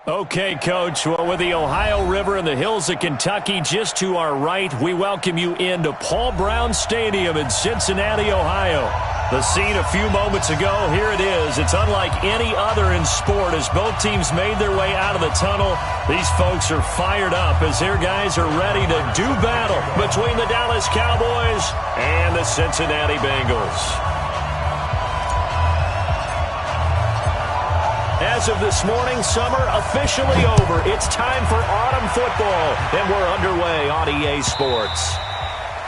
Okay, Coach. Well, with the Ohio River and the hills of Kentucky just to our right, we welcome you into Paul Brown Stadium in Cincinnati, Ohio. The scene a few moments ago, here it is. It's unlike any other in sport as both teams made their way out of the tunnel. These folks are fired up as their guys are ready to do battle between the Dallas Cowboys and the Cincinnati Bengals. As of this morning, summer officially over. It's time for autumn football, and we're underway on EA Sports.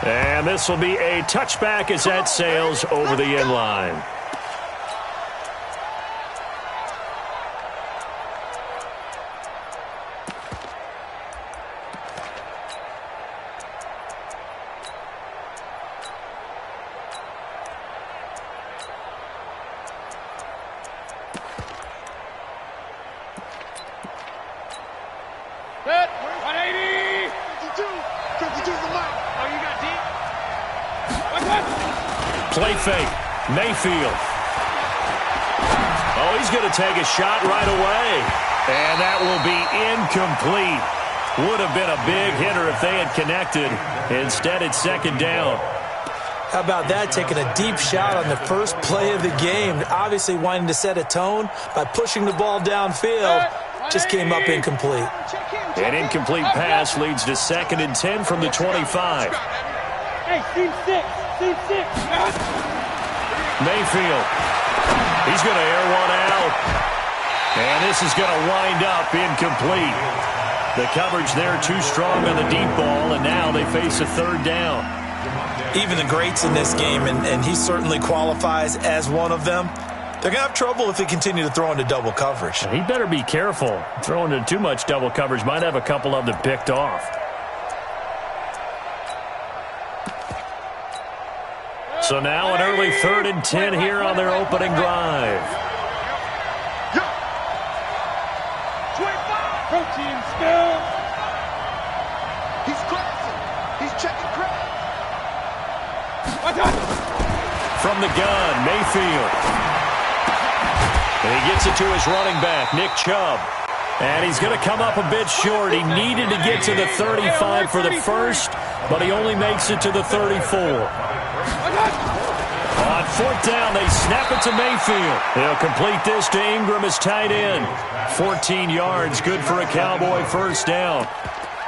And this will be a touchback as that sails over the end line. Play fake. Mayfield. Oh, he's going to take a shot right away. And that will be incomplete. Would have been a big hitter if they had connected. Instead, it's second down. How about that, taking a deep shot on the first play of the game. Obviously wanting to set a tone by pushing the ball downfield. Just came up incomplete. An incomplete pass leads to 2nd and 10 from the 25. Hey, team 6. Team 6. Mayfield. He's going to air one out. And this is going to wind up incomplete. The coverage there too strong on the deep ball, and now they face a third down. Even the greats in this game, and he certainly qualifies as one of them, they're going to have trouble if they continue to throw into double coverage. He better be careful. Throwing into too much double coverage might have a couple of them picked off. So now an early 3rd and 10 here on their opening drive. Protein spill. He's crossing. He's checking crack. From the gun, Mayfield. And he gets it to his running back, Nick Chubb. And he's going to come up a bit short. He needed to get to the 35 for the first, but he only makes it to the 34. On 4th down, they snap it to Mayfield. He'll complete this to Ingram as tight end. 14 yards, good for a Cowboy first down.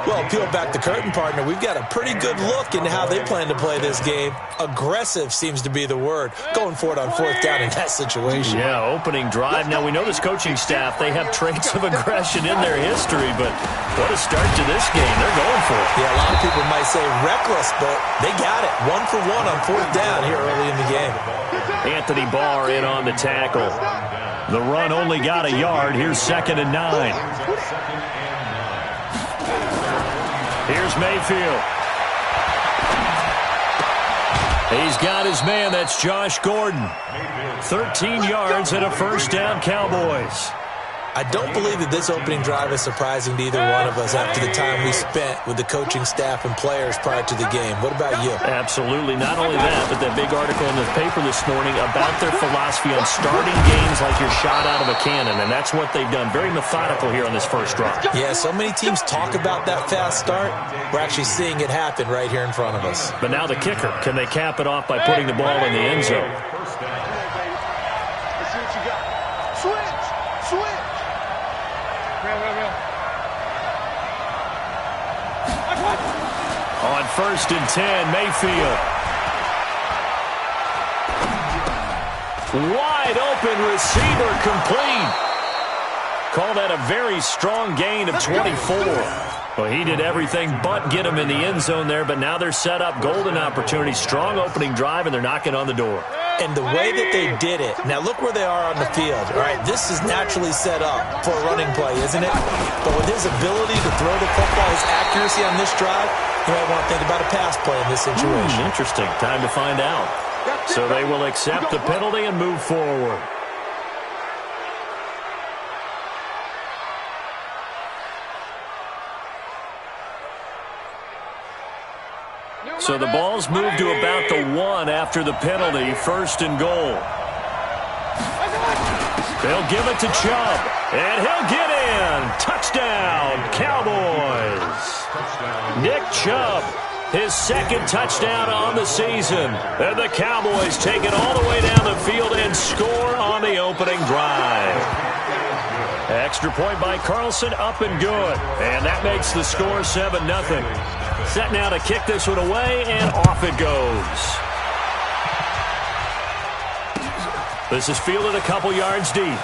Well, peel back the curtain, partner. We've got a pretty good look into how they plan to play this game. Aggressive seems to be the word. Going for it on 4th down in that situation. Yeah, opening drive. Now, we know this coaching staff, they have traits of aggression in their history, but what a start to this game. They're going for it. Yeah, a lot of people might say reckless, but they got it. 1 for 1 on 4th down here early in the game. Anthony Barr in on the tackle. The run only got a yard. Here's 2nd and 9. Here's Mayfield. He's got his man. That's Josh Gordon. 13 yards and a first down, Cowboys. I don't believe that this opening drive is surprising to either one of us after the time we spent with the coaching staff and players prior to the game. What about you? Absolutely. Not only that, but that big article in the paper this morning about their philosophy on starting games like you're shot out of a cannon, and that's what they've done. Very methodical here on this first drive. Yeah, so many teams talk about that fast start. We're actually seeing it happen right here in front of us. But now the kicker. Can they cap it off by putting the ball in the end zone? Let's see what you got. Switch. On 1st and 10, Mayfield. Wide open receiver complete. Call that a very strong gain of 24. Well, he did everything but get him in the end zone there, but now they're set up. Golden opportunity, strong opening drive, and they're knocking on the door. And the way that they did it, now look where they are on the field. All right, this is naturally set up for a running play, isn't it? But with his ability to throw the football, his accuracy on this drive, you might want to think about a pass play in this situation. Interesting. Time to find out. So they will accept the penalty and move forward. So the ball's moved to about the 1 after the penalty, 1st and goal. They'll give it to Chubb, and he'll get in. Chubb. His second touchdown on the season. And the Cowboys take it all the way down the field and score on the opening drive. Extra point by Carlson, up and good. And that makes the score 7-0. Set now to kick this one away, and off it goes. This is fielded a couple yards deep.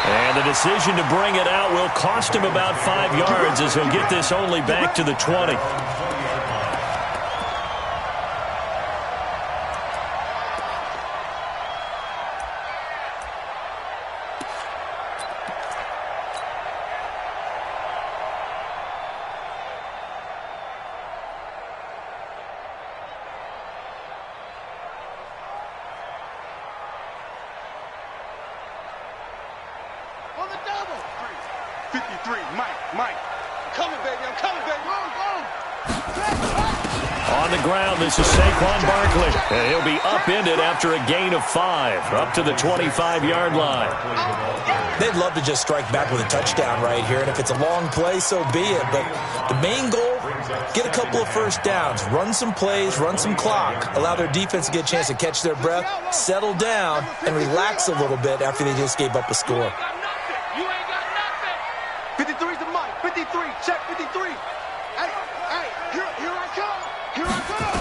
And the decision to bring it out will cost him about 5 yards as he'll get this only back to the 20. This is Saquon Barkley, and he'll be upended after a gain of 5, up to the 25-yard line. They'd love to just strike back with a touchdown right here, and if it's a long play, so be it. But the main goal, get a couple of first downs, run some plays, run some clock, allow their defense to get a chance to catch their breath, settle down, and relax a little bit after they just gave up a score. 53 is the mic. 53, check 53. Hey, here I come. Here I come.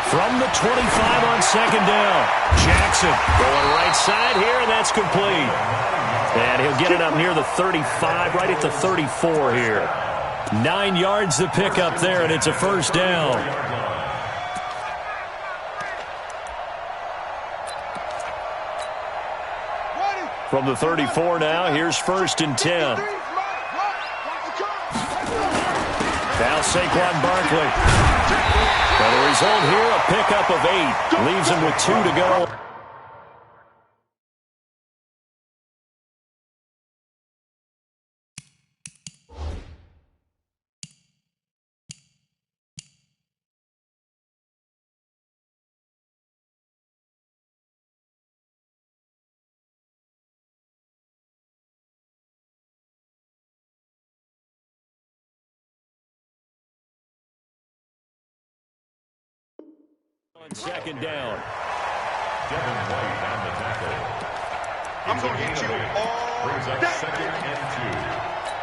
From the 25 on second down, Jackson going right side here, and that's complete. And he'll get it up near the 35, right at the 34 here. 9 yards to pick up there, and it's a first down. From the 34 now, here's 1st and 10. Now Saquon Barkley. And the result here, a pickup of 8. Leaves him with 2 to go. On second down. Devin White on the tackle. I'm going to hit you all brings up day. 2nd and 2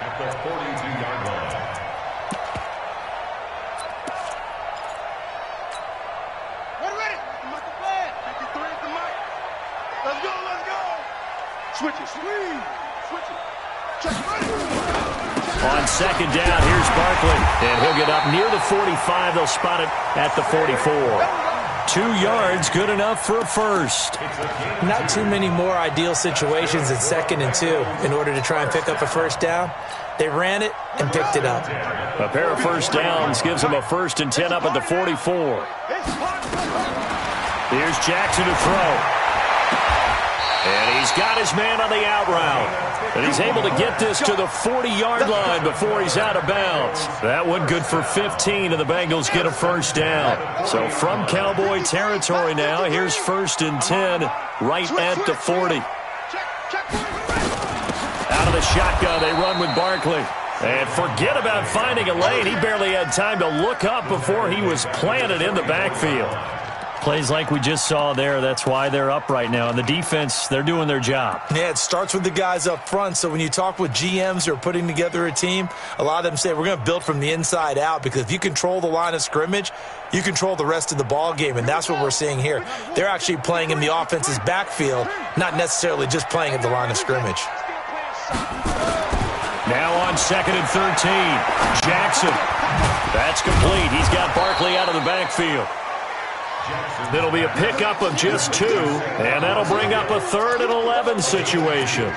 at the 42-yard line. Ready? I'm at the flag. 53 is the mic. Let's go. Switch it. Switch it. Check, ready. On second down, here's Barkley. And he'll get up near the 45. They'll spot it at the 44. 2 yards, good enough for a first. Not too many more ideal situations in 2nd and 2 in order to try and pick up a first down. They ran it and picked it up. A pair of first downs gives them a 1st and 10 up at the 44. Here's Jackson to throw. And he's got his man on the out route. And he's able to get this to the 40-yard line before he's out of bounds. That one good for 15, and the Bengals get a first down. So from Cowboy territory now, here's 1st and 10 right at the 40. Out of the shotgun, they run with Barkley. And forget about finding a lane. He barely had time to look up before he was planted in the backfield. Plays like we just saw there, that's why they're up right now. And the defense, they're doing their job. Yeah, it starts with the guys up front. So when you talk with GMs who are putting together a team, a lot of them say we're going to build from the inside out, because if you control the line of scrimmage, you control the rest of the ball game, and that's what we're seeing here. They're actually playing in the offense's backfield, not necessarily just playing at the line of scrimmage. Now on 2nd and 13, Jackson. That's complete. He's got Barkley out of the backfield. It'll be a pickup of just 2, and that'll bring up a 3rd and 11 situation.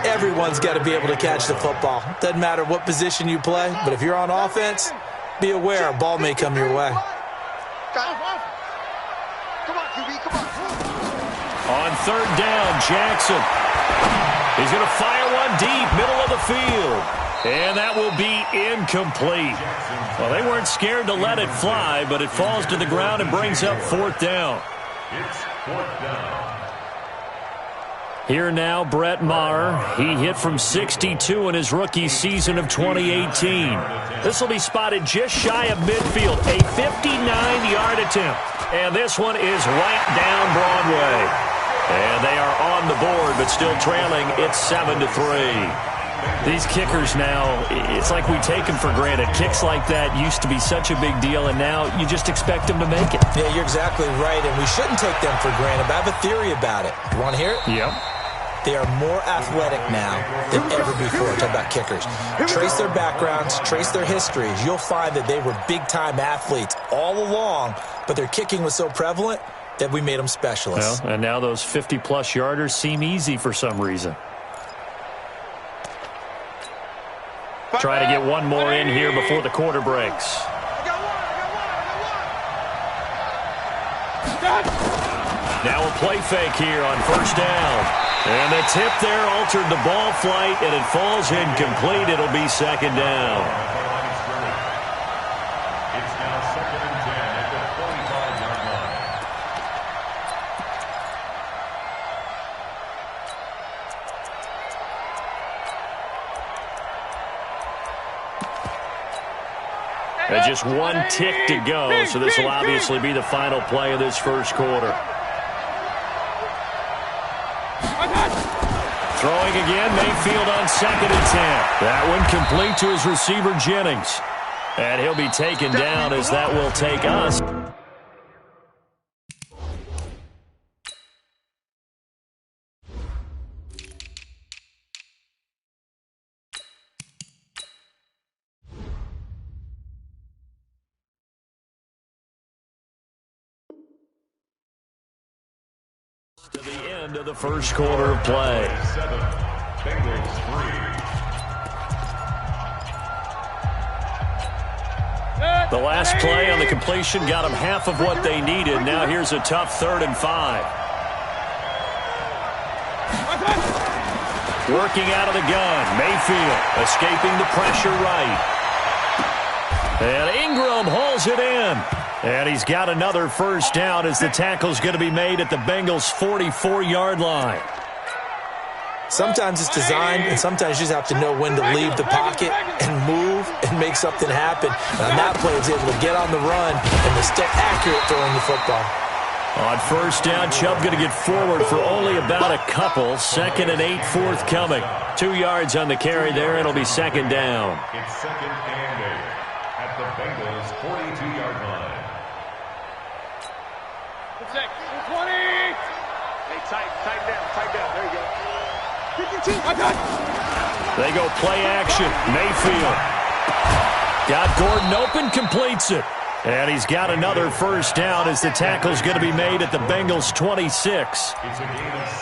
Everyone's got to be able to catch the football. Doesn't matter what position you play, but if you're on offense, be aware a ball may come your way. Come on, QB, come on. On 3rd down, Jackson. He's going to fire one deep, middle of the field. And that will be incomplete. Well, they weren't scared to let it fly, but it falls to the ground and brings up 4th down. It's 4th down. Here now, Brett Maher. He hit from 62 in his rookie season of 2018. This will be spotted just shy of midfield, a 59-yard attempt. And this one is right down Broadway. And they are on the board, but still trailing. It's 7-3. These kickers now, it's like we take them for granted. Kicks like that used to be such a big deal, and now you just expect them to make it. Yeah, you're exactly right, and we shouldn't take them for granted, but I have a theory about it. You want to hear it? Yep. They are more athletic now than ever before. Talk about kickers. Trace their backgrounds, trace their histories. You'll find that they were big-time athletes all along, but their kicking was so prevalent that we made them specialists. Well, and now those 50-plus yarders seem easy for some reason. Try to get one more in here before the quarter breaks. Now a play fake here on first down. And the tip there altered the ball flight, and it falls incomplete. It'll be second down. It's now 2nd and 10 at the 45-yard line. And just one tick to go, so this will obviously be the final play of this first quarter. Throwing again, Mayfield on 2nd and 10. That one complete to his receiver, Jennings. And he'll be taken down as that will take us. To the end of the first quarter of play. 7, Bengals 3. The last play on the completion got them half of what they needed. Now here's a tough 3rd and 5. Working out of the gun. Mayfield escaping the pressure right. And Ingram hauls it in. And he's got another first down as the tackle's going to be made at the Bengals' 44-yard line. Sometimes it's designed, and sometimes you just have to know when to leave the pocket and move and make something happen. And on that play, he's able to get on the run and is still accurate throwing the football. On first down, Chubb going to get forward for only about a couple. 2nd and 8 forthcoming. 2 yards on the carry there. It'll be second down. It's 2nd and 8 at the Bengals' 42-yard line. 20. Hey, tight down. There you go. They go play action. Mayfield. Got Gordon open, completes it. And he's got another first down as the tackle's going to be made at the Bengals' 26.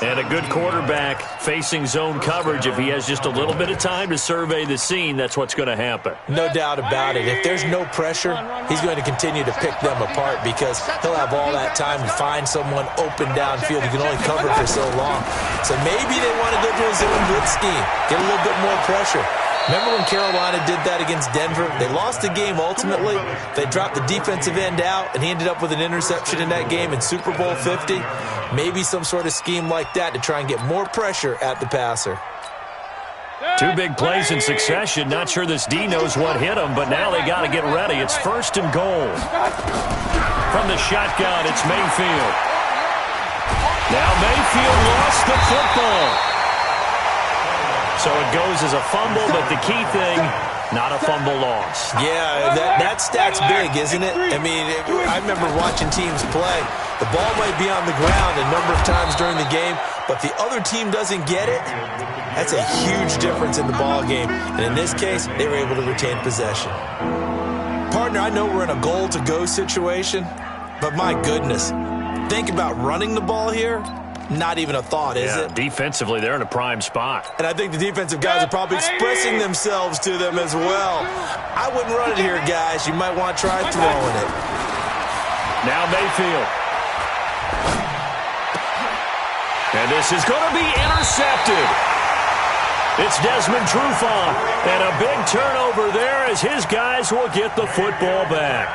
And a good quarterback facing zone coverage. If he has just a little bit of time to survey the scene, that's what's going to happen. No doubt about it. If there's no pressure, he's going to continue to pick them apart because he'll have all that time to find someone open downfield. He can only cover for so long. So maybe they want to go to a zone blitz scheme, get a little bit more pressure. Remember when Carolina did that against Denver? They lost the game ultimately. They dropped the defensive end out, and he ended up with an interception in that game in Super Bowl 50. Maybe some sort of scheme like that to try and get more pressure at the passer. 2 big plays in succession. Not sure this D knows what hit him, but now they got to get ready. It's 1st and goal. From the shotgun, it's Mayfield. Now Mayfield lost the football. So it goes as a fumble, but the key thing, not a fumble loss. Yeah, that stat's big, isn't it? I mean, I remember watching teams play. The ball might be on the ground a number of times during the game, but the other team doesn't get it. That's a huge difference in the ball game. And in this case, they were able to retain possession. Partner, I know we're in a goal-to-go situation, but my goodness, think about running the ball here. Not even a thought, is it? Defensively, they're in a prime spot. And I think the defensive guys are probably expressing themselves to them as well. I wouldn't run it here, guys. You might want to try throwing it. Now Mayfield. And this is going to be intercepted. It's Desmond Trufant. And a big turnover there as his guys will get the football back.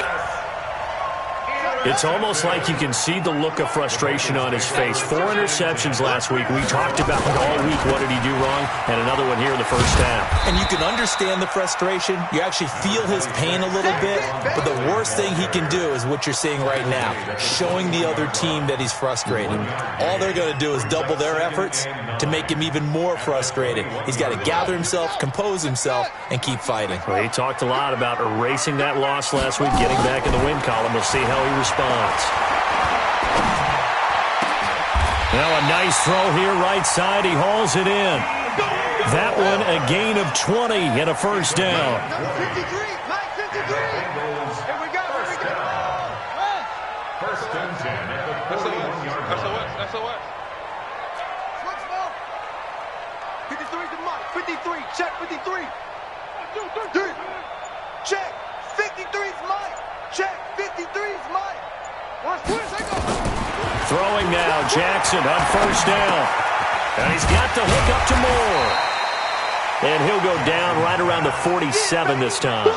It's almost like you can see the look of frustration on his face. 4 interceptions last week. We talked about it all week. What did he do wrong? And another one here in the first half. And you can understand the frustration. You actually feel his pain a little bit. But the worst thing he can do is what you're seeing right now, showing the other team that he's frustrated. All they're going to do is double their efforts to make him even more frustrated. He's got to gather himself, compose himself, and keep fighting. Well, he talked a lot about erasing that loss last week, getting back in the win column. We'll see how he responds. Now a nice throw here right side. He hauls it in. That one a gain of 20 and a first down. 53, Mike 53. Here we go. First and 10 at the 41-yard line. That's a what? Switch now. 53 to Mike. 53. Check 53. 3. Check. 53 is Mike. Check. 53 is Mike. Throwing now, Jackson on first down. And he's got the hook up to Moore. And he'll go down right around the 47 this time.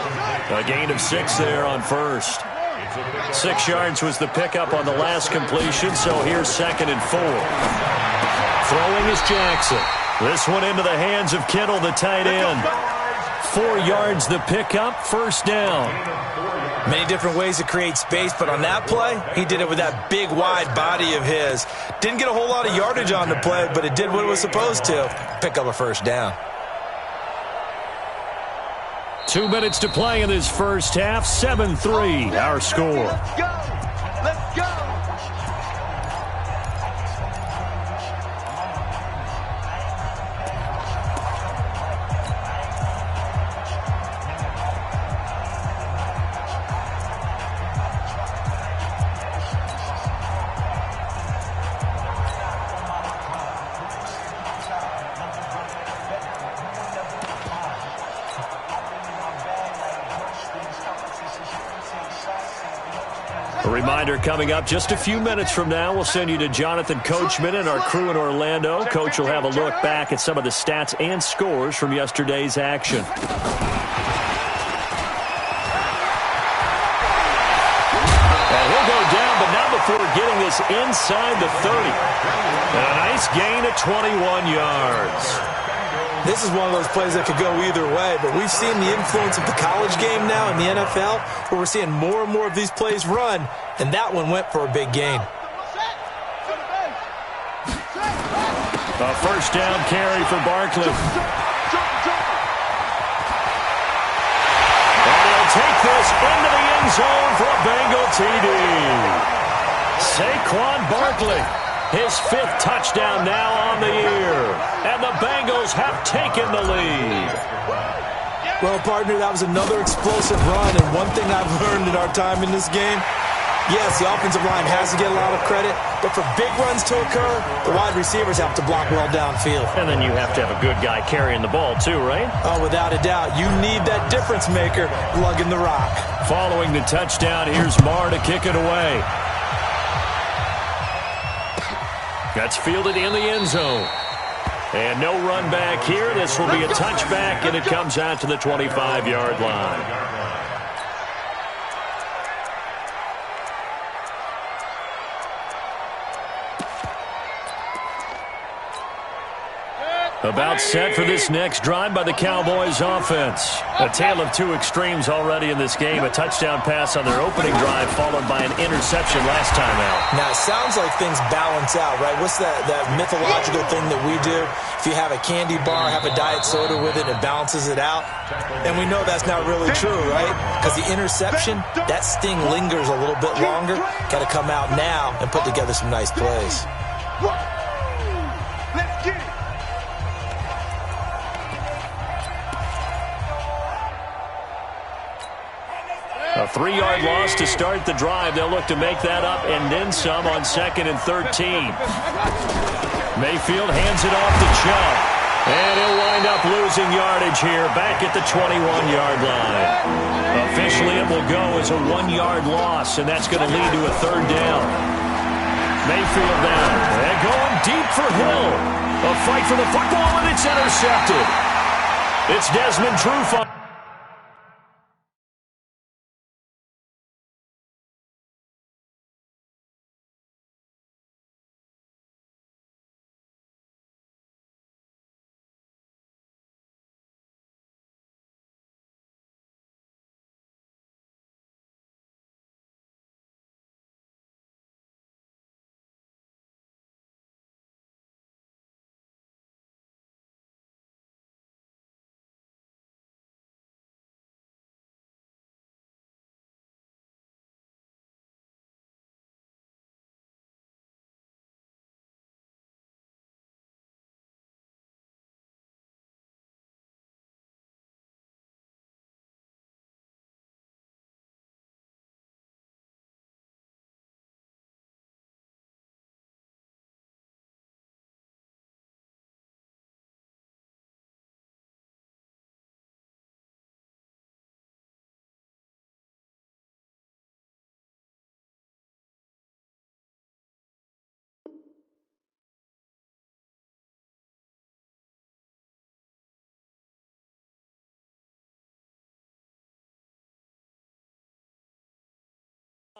A gain of 6 there on first. 6 yards was the pickup on the last completion, so here's 2nd and 4. Throwing is Jackson. This one into the hands of Kittle, the tight end. 4 yards the pickup, first down. Many different ways to create space, but on that play, he did it with that big, wide body of his. Didn't get a whole lot of yardage on the play, but it did what it was supposed to. Pick up a first down. 2 minutes to play in this first half. 7-3, our score. Let's go. Let's go. A reminder coming up just a few minutes from now, we'll send you to Jonathan Coachman and our crew in Orlando. Coach will have a look back at some of the stats and scores from yesterday's action. He'll go down, but not before getting this inside the 30. And a nice gain of 21 yards. This is one of those plays that could go either way, but we've seen the influence of the college game now in the NFL, where we're seeing more and more of these plays run, and that one went for a big gain. A first down carry for Barkley. And he'll take this into the end zone for a Bengal TD. Saquon Barkley. His 5th touchdown now on the year. And the Bengals have taken the lead. Well, partner, that was another explosive run, and one thing I've learned in our time in this game, yes, the offensive line has to get a lot of credit, but for big runs to occur, the wide receivers have to block well downfield. And then you have to have a good guy carrying the ball too, right? Oh, without a doubt. You need that difference maker lugging the rock. Following the touchdown, here's Marr to kick it away. That's fielded in the end zone. And no run back here. This will be a touchback, and it comes out to the 25-yard line. About set for this next drive by the Cowboys offense. A tale of 2 extremes already in this game. A touchdown pass on their opening drive followed by an interception last time out. Now, it sounds like things balance out, right? What's that mythological thing that we do? If you have a candy bar, have a diet soda with it, it balances it out. And we know that's not really true, right? Because the interception, that sting lingers a little bit longer. Got to come out now and put together some nice plays. Let's get it. A 3-yard loss to start the drive. They'll look to make that up and then some on 2nd and 13. Mayfield hands it off to Chubb. And he'll wind up losing yardage here back at the 21-yard line. Officially, it will go as a 1-yard loss, and that's going to lead to a 3rd down. Mayfield down. And going deep for Hill. A fight for the football, and it's intercepted. It's Desmond Trufant.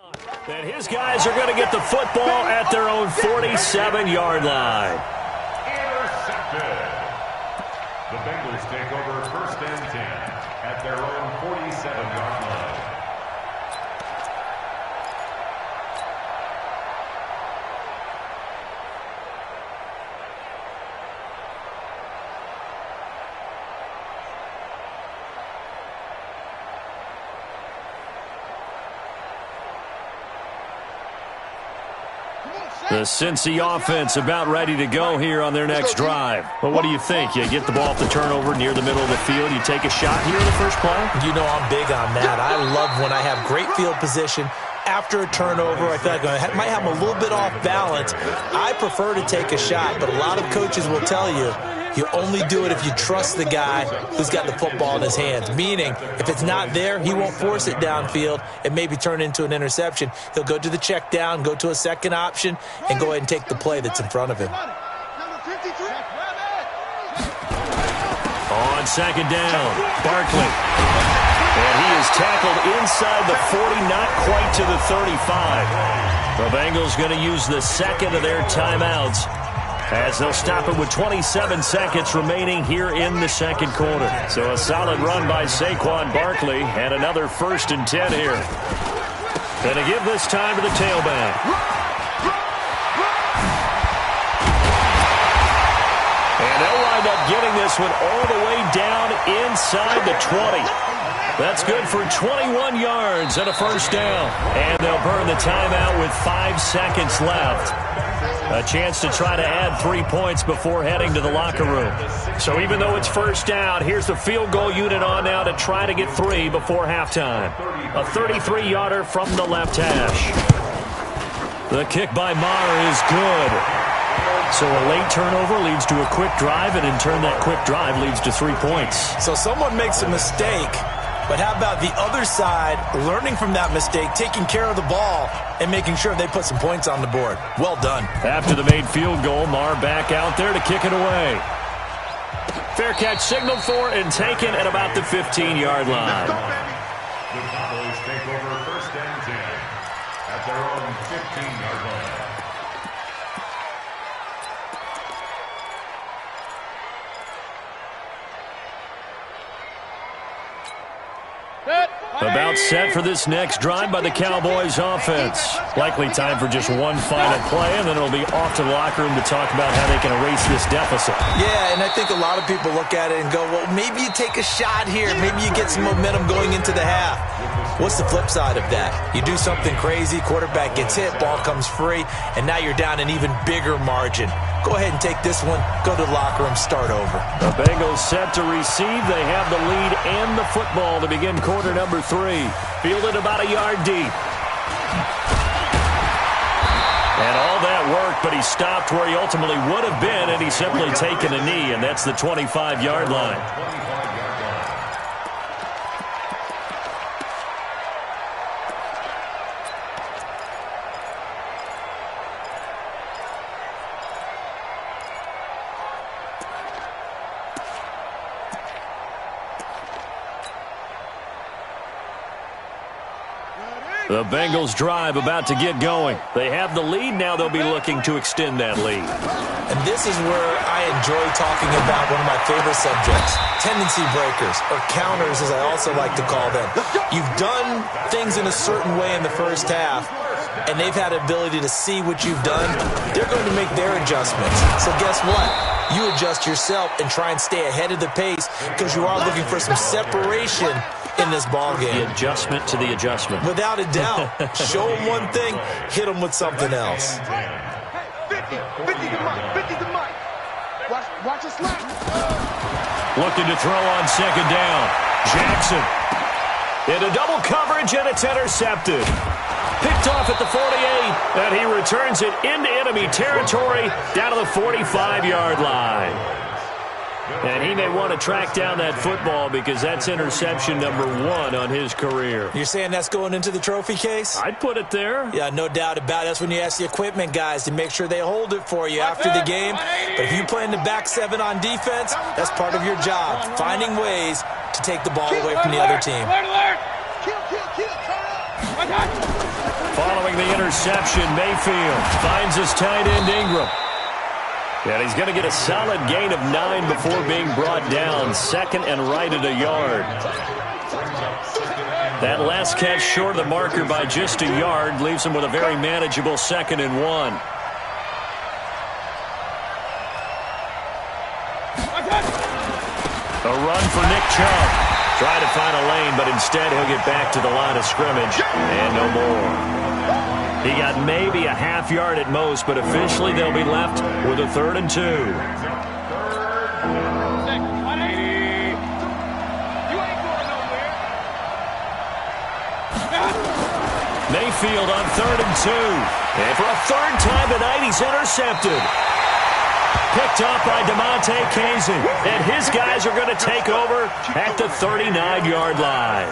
And his guys are going to get the football at their own 47-yard line. Intercepted. The Bengals take over 1st and 10 at their own 47-yard line. The Cincy offense about ready to go here on their next drive. But what do you think? You get the ball off the turnover near the middle of the field. You take a shot here in the first play? You know I'm big on that. I love when I have great field position. After a turnover, I feel like I might have them a little bit off balance. I prefer to take a shot, but a lot of coaches will tell you, you only do it if you trust the guy who's got the football in his hands. Meaning, if it's not there, he won't force it downfield and maybe turn it into an interception. He'll go to the check down, go to a second option, and go ahead and take the play that's in front of him. On second down, Barkley. And he is tackled inside the 40, not quite to the 35. The Bengals going to use the second of their timeouts, as they'll stop it with 27 seconds remaining here in the second quarter. So a solid run by Saquon Barkley, and another 1st and 10 here. Going to give this time to the tailback. And they'll wind up getting this one all the way down inside the 20. That's good for 21 yards and a 1st down. And they'll burn the timeout with 5 seconds left. A chance to try to add 3 points before heading to the locker room. So even though it's 1st down, here's the field goal unit on now to try to get 3 before halftime. A 33-yarder from the left hash. The kick by Maher is good. So a late turnover leads to a quick drive, and in turn that quick drive leads to 3 points. So someone makes a mistake, but how about the other side learning from that mistake, taking care of the ball, and making sure they put some points on the board? Well done. After the made field goal, Maher back out there to kick it away. Fair catch signaled for and taken at about the 15-yard line. The Cowboys take over 1st and 10 at their own 15-yard line. About set for this next drive by the Cowboys offense. Likely time for just one final play, and then it'll be off to the locker room to talk about how they can erase this deficit. Yeah, and I think a lot of people look at it and go, well, maybe you take a shot here. Maybe you get some momentum going into the half. What's the flip side of that? You do something crazy, quarterback gets hit, ball comes free, and now you're down an even bigger margin. Go ahead and take this one, go to the locker room, start over. The Bengals set to receive. They have the lead and the football to begin quarter number 3. Fielded about a yard deep. And all that worked, but he stopped where he ultimately would have been, and he's simply taken a knee, and that's the 25-yard line. The Bengals drive about to get going. They have the lead. Now they'll be looking to extend that lead. And this is where I enjoy talking about one of my favorite subjects, tendency breakers, or counters as I also like to call them. You've done things in a certain way in the first half, and they've had the ability to see what you've done. They're going to make their adjustments. So guess what? You adjust yourself and try and stay ahead of the pace because you are looking for some separation in this ball game. The adjustment to the adjustment. Without a doubt. Show them one thing, hit them with something else. 50 to Mike. Watch us slap. Looking to throw on second down. Jackson. Into double coverage, and it's intercepted. Picked off at the 48, and he returns it into enemy territory down to the 45-yard line. And he may want to track down that football because that's interception number 1 on his career. You're saying that's going into the trophy case? I'd put it there. Yeah, no doubt about it. That's when you ask the equipment guys to make sure they hold it for you after the game. But if you play in the back 7 on defense, that's part of your job, finding ways to take the ball away from the other team. Kill. Following the interception, Mayfield finds his tight end Ingram. And he's going to get a solid gain of 9 before being brought down. Second and right at a yard. That last catch short of the marker by just a yard leaves him with a very manageable 2nd and 1. A run for Nick Chubb. Trying to find a lane, but instead he'll get back to the line of scrimmage. And no more. He got maybe a half yard at most, but officially they'll be left with a 3rd and 2. Mayfield on 3rd and 2. And for a 3rd time tonight, he's intercepted. Picked off by DeMonte Kazin. And his guys are going to take over at the 39-yard line.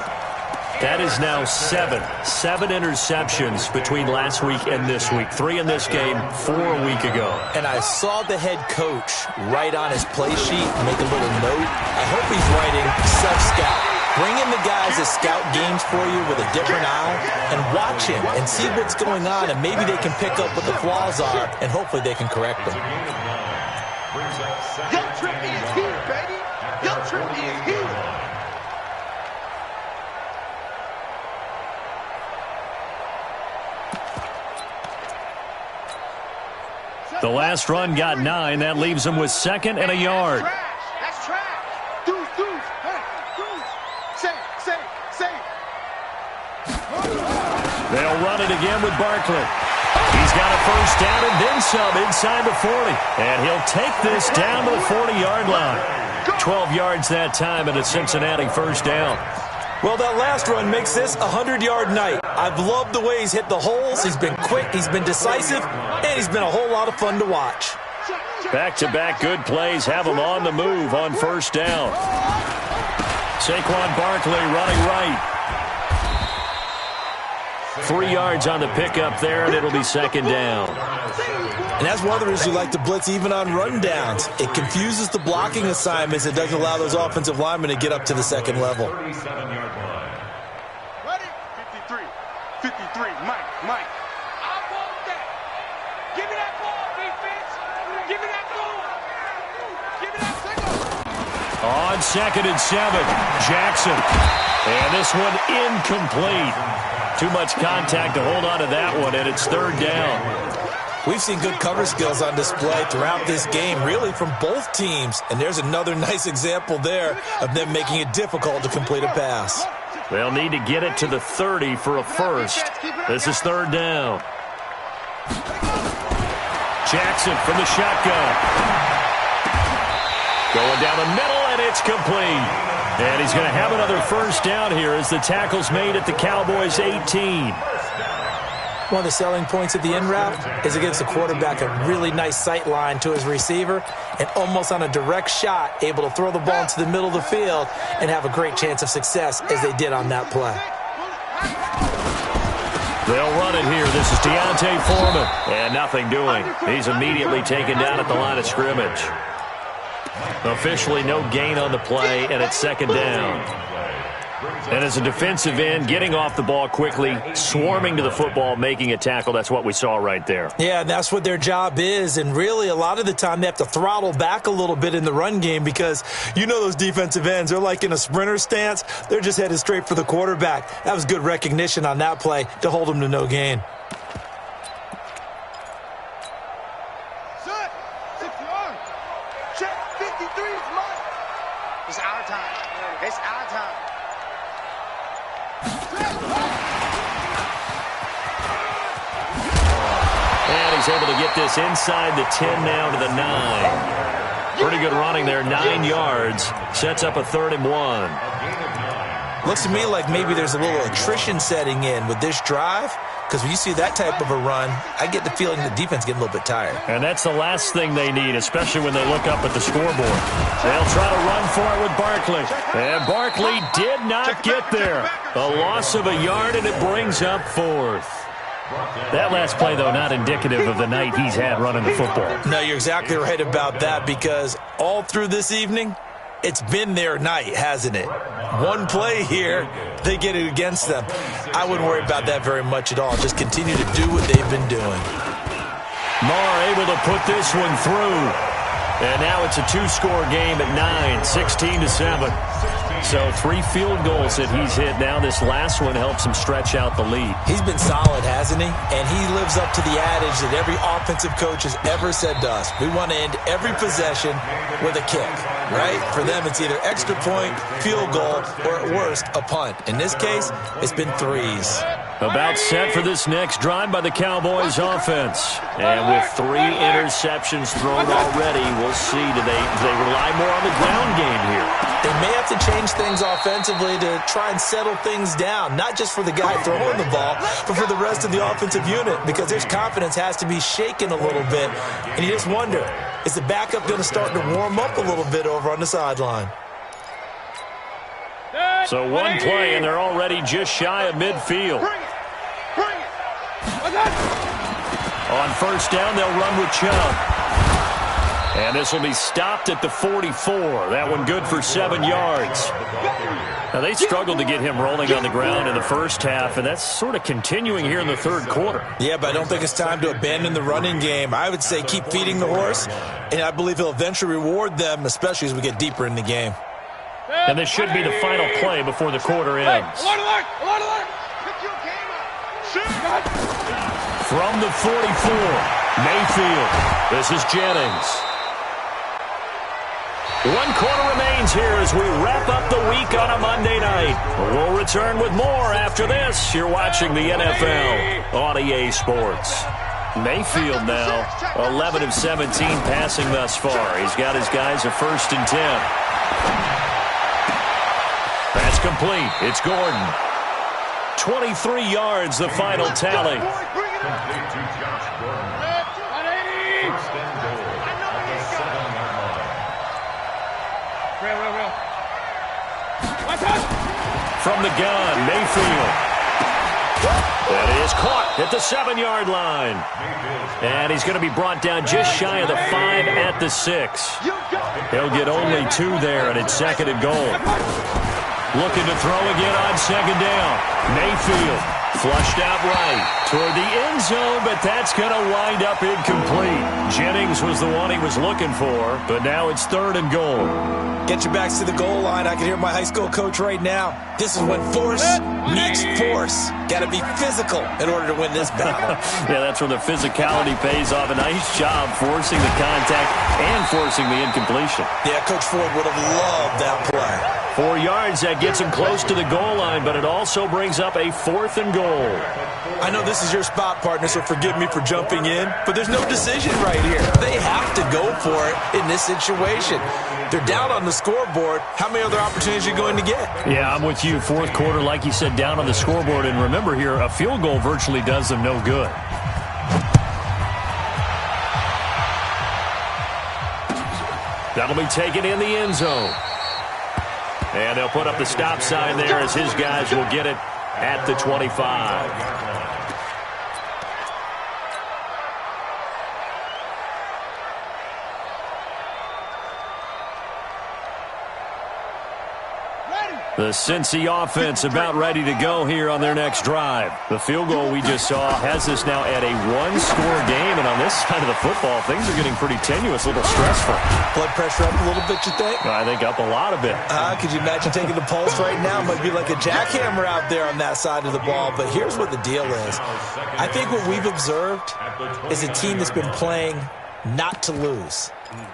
That is now 7 interceptions between last week and this week. 3 in this game, 4 a week ago. And I saw the head coach write on his play sheet, make a little note. I hope he's writing self-scout. Bring in the guys that scout games for you with a different eye and watch him and see what's going on, and maybe they can pick up what the flaws are, and hopefully they can correct them. Your trip is here, baby. Your trip is here. The last run got 9. That leaves him with 2nd and a yard. That's trash. Deuce. Hey, deuce. Say. They'll run it again with Barkley. He's got a 1st down and then some inside the 40. And he'll take this down to the 40-yard line. 12 yards that time and a Cincinnati 1st down. Well, that last run makes this a 100-yard night. I've loved the way he's hit the holes. He's been quick, he's been decisive, and he's been a whole lot of fun to watch. Back-to-back good plays have him on the move on 1st down. Saquon Barkley running right. 3 yards on the pickup there, and it'll be 2nd down. And that's one of the reasons you like to blitz even on rundowns. It confuses the blocking assignments. It doesn't allow those offensive linemen to get up to the 2nd level. Ready? 53, Mike. I want that. Give me that ball, defense. Give me that ball. Give me that signal. On 2nd and 7, Jackson. And this one incomplete. Too much contact to hold on to that one, and it's 3rd down. We've seen good cover skills on display throughout this game, really from both teams. And there's another nice example there of them making it difficult to complete a pass. They'll need to get it to the 30 for a 1st. This is 3rd down. Jackson from the shotgun. Going down the middle, and it's complete. And he's going to have another 1st down here as the tackle's made at the Cowboys' 18. One of the selling points of the in route is it gives the quarterback a really nice sight line to his receiver and almost on a direct shot able to throw the ball into the middle of the field and have a great chance of success as they did on that play. They'll run it here. This is Deontay Foreman. And nothing doing. He's immediately taken down at the line of scrimmage. Officially no gain on the play, and it's 2nd down. And as a defensive end, getting off the ball quickly, swarming to the football, making a tackle, that's what we saw right there. Yeah, and that's what their job is. And really, a lot of the time, they have to throttle back a little bit in the run game because you know those defensive ends, they're like in a sprinter stance. They're just headed straight for the quarterback. That was good recognition on that play to hold them to no gain. Check 53 is mine. It's our time. It's our time. And he's able to get this inside the 10 now to the 9. Pretty good running there, 9 yards. Sets up a 3rd and 1. Looks to me like maybe there's a little attrition setting in with this drive. Because when you see that type of a run, I get the feeling the defense getting a little bit tired. And that's the last thing they need, especially when they look up at the scoreboard. They'll try to run for it with Barkley. And Barkley did not get there. A loss of a yard, and it brings up 4th. That last play, though, not indicative of the night he's had running the football. No, you're exactly right about that because all through this evening, it's been their night, hasn't it? One play here, they get it against them. I wouldn't worry about that very much at all. Just continue to do what they've been doing. Marr able to put this one through. And now it's a two-score game at 9, 16-7. So 3 field goals that he's hit now. This last one helps him stretch out the lead. He's been solid, hasn't he? And he lives up to the adage that every offensive coach has ever said to us. We want to end every possession with a kick, right? For them, it's either extra point, field goal, or at worst, a punt. In this case, it's been threes. About set for this next drive by the Cowboys offense. And with 3 interceptions thrown already, we'll see. Do they rely more on the ground game here? They may have to change things offensively to try and settle things down, not just for the guy throwing the ball, but for the rest of the offensive unit, because his confidence has to be shaken a little bit. And you just wonder, is the backup going to start to warm up a little bit over on the sideline? So one play, and they're already just shy of midfield. On first down, they'll run with Chubb. And this will be stopped at the 44. That one good for 7 yards. Now, they struggled to get him rolling on the ground in the first half, and that's sort of continuing here in the third quarter. Yeah, but I don't think it's time to abandon the running game. I would say keep feeding the horse, and I believe he'll eventually reward them, especially as we get deeper in the game. And this should be the final play before the quarter ends. From the 44, Mayfield. This is Jennings. 1 quarter remains here as we wrap up the week on a Monday night. We'll return with more after this. You're watching the NFL on EA Sports. Mayfield now, 11 of 17 passing thus far. He's got his guys a 1st and 10. That's complete. It's Gordon. 23 yards, the final tally. Complete to Josh Gordon. 1st and goal at the 7-yard line. From the gun, Mayfield. That is caught at the 7-yard line. And he's going to be brought down just shy of the 5 at the 6. He'll get only 2 there, and it's 2nd and goal. Looking to throw again on 2nd down. Mayfield flushed out right toward the end zone, but that's going to wind up incomplete. Jennings was the one he was looking for, but now it's 3rd and goal. Get your backs to the goal line. I can hear my high school coach right now. This is when force meets force. Got to be physical in order to win this battle. Yeah, that's where the physicality pays off. A nice job forcing the contact and forcing the incompletion. Yeah, Coach Ford would have loved that play. 4 yards, that gets him close to the goal line, but it also brings up a 4th and goal. I know this is your spot, partner, so forgive me for jumping in, but there's no decision right here. They have to go for it in this situation. They're down on the scoreboard. How many other opportunities are you going to get? Yeah, I'm with you. 4th quarter, like you said, down on the scoreboard. And remember here, a field goal virtually does them no good. That'll be taken in the end zone. And they'll put up the stop sign there as his guys will get it at the 25. The Cincy offense about ready to go here on their next drive. The field goal we just saw has us now at a 1-score game, and on this side of the football, things are getting pretty tenuous, a little stressful. Blood pressure up a little bit, you think? I think up a lot of it. Could you imagine taking the pulse right now? It might be like a jackhammer out there on that side of the ball, but here's what the deal is. I think what we've observed is a team that's been playing not to lose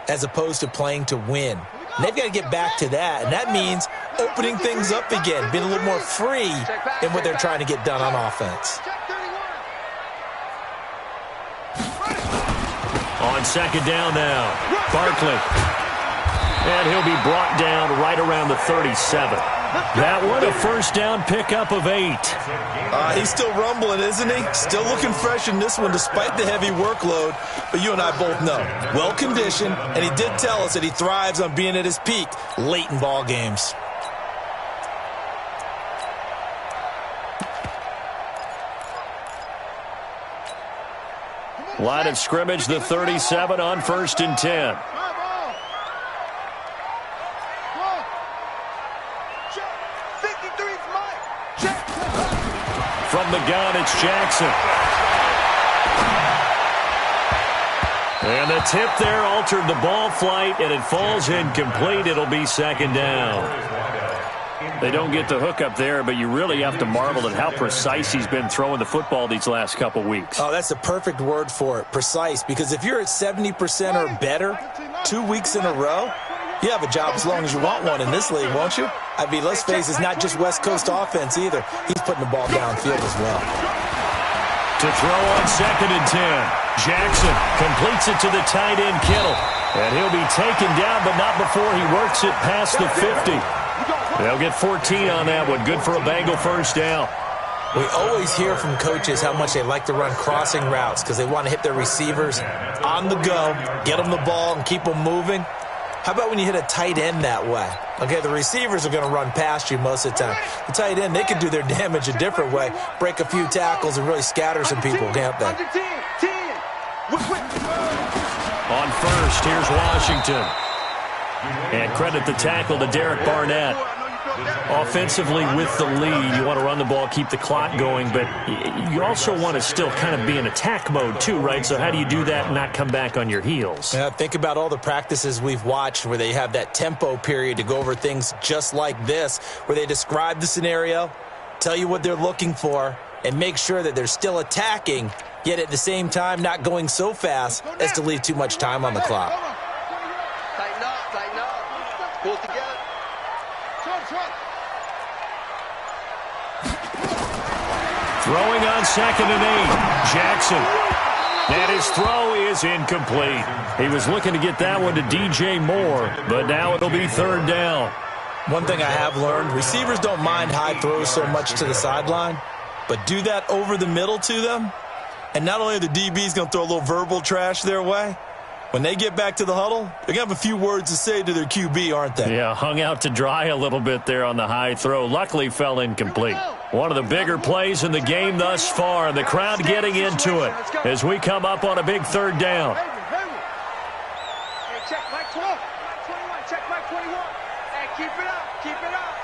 as opposed to playing to win. And they've got to get back to that, and that means opening things up again, being a little more free in what they're trying to get done on offense. On 2nd down now, Barkley. And he'll be brought down right around the 37. That one, a 1st down pickup of 8. He's still rumbling, isn't he? Still looking fresh in this one despite the heavy workload. But you and I both know, well-conditioned, and he did tell us that he thrives on being at his peak late in ball games. Line of scrimmage, the 37 on 1st and 10. from the gun, it's Jackson. And the tip there altered the ball flight, and it falls incomplete. It'll be second down. They don't get the hook up there, but you really have to marvel at how precise he's been throwing the football these last couple weeks. Oh, that's the perfect word for it, precise, because if you're at 70% or better 2 weeks in a row, you have a job as long as you want one in this league, won't you? I mean, let's face it, it's not just West Coast offense either. He's putting the ball downfield as well. To throw on 2nd and 10. Jackson completes it to the tight end, Kittle. And he'll be taken down, but not before he works it past the 50. They'll get 14 on that one. Good for a Bengal first down. We always hear from coaches how much they like to run crossing routes because they want to hit their receivers on the go, get them the ball, and keep them moving. How about when you hit a tight end that way? Okay, the receivers are going to run past you most of the time. The tight end, they can do their damage a different way, break a few tackles, and really scatter some people, can't they? On first, here's Washington. And credit the tackle to Derek Barnett. Offensively with the lead, you want to run the ball, keep the clock going, but you also want to still kind of be in attack mode too, right? So how do you do that and not come back on your heels? Yeah, think about all the practices we've watched where they have that tempo period to go over things just like this, where they describe the scenario, tell you what they're looking for, and make sure that they're still attacking, yet at the same time not going so fast as to leave too much time on the clock. Tighten up. Pull it together. Throwing on 2nd and 8. Jackson. And his throw is incomplete. He was looking to get that one to DJ Moore, but now it'll be 3rd down. One thing I have learned, receivers don't mind high throws so much to the sideline, but do that over the middle to them, and not only are the DBs going to throw a little verbal trash their way, when they get back to the huddle, they're going to have a few words to say to their QB, aren't they? Yeah, hung out to dry a little bit there on the high throw. Luckily fell incomplete. One of the bigger plays in the game thus far, and the crowd getting into it as we come up on a big 3rd down. Hey, check Mike 12. Mike 21. Check Mike 21. Hey, keep it up. Keep it up.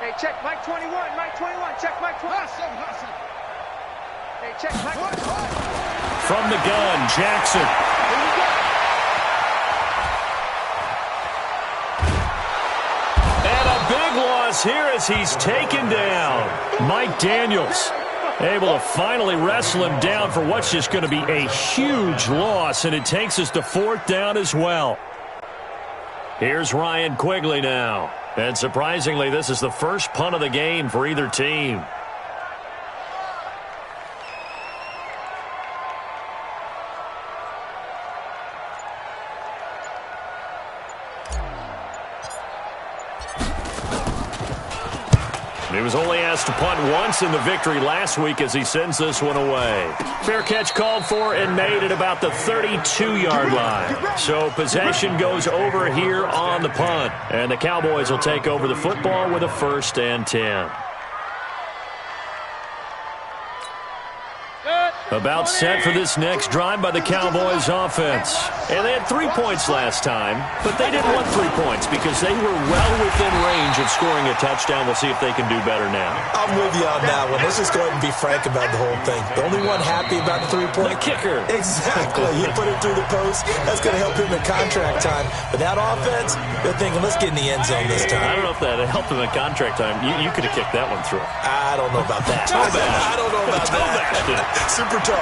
Hey, check Mike 21. Mike 21. Check Mike 21. Hey, check Mike 21. From the gun, Jackson. And a big loss here as he's taken down. Mike Daniels able to finally wrestle him down for what's just going to be a huge loss, and it takes us to 4th down as well. Here's Ryan Quigley now. And surprisingly, this is the first punt of the game for either team. He was only asked to punt once in the victory last week as he sends this one away. Fair catch called for and made at about the 32-yard line. So possession goes over here on the punt. And the Cowboys will take over the football with a 1st and 10. About set for this next drive by the Cowboys offense. And they had 3 points last time, but they didn't want 3 points because they were well within range of scoring a touchdown. We'll see if they can do better now. I'm with you on that one. Let's just go ahead and be frank about the whole thing. The only one happy about the 3-point. The kicker. Exactly. You put it through the post. That's going to help him in contract time. But that offense, they're thinking, let's get in the end zone this time. I don't know if that helped him in contract time. You could have kicked that one through. I don't know about that. I don't know about that. Super toe.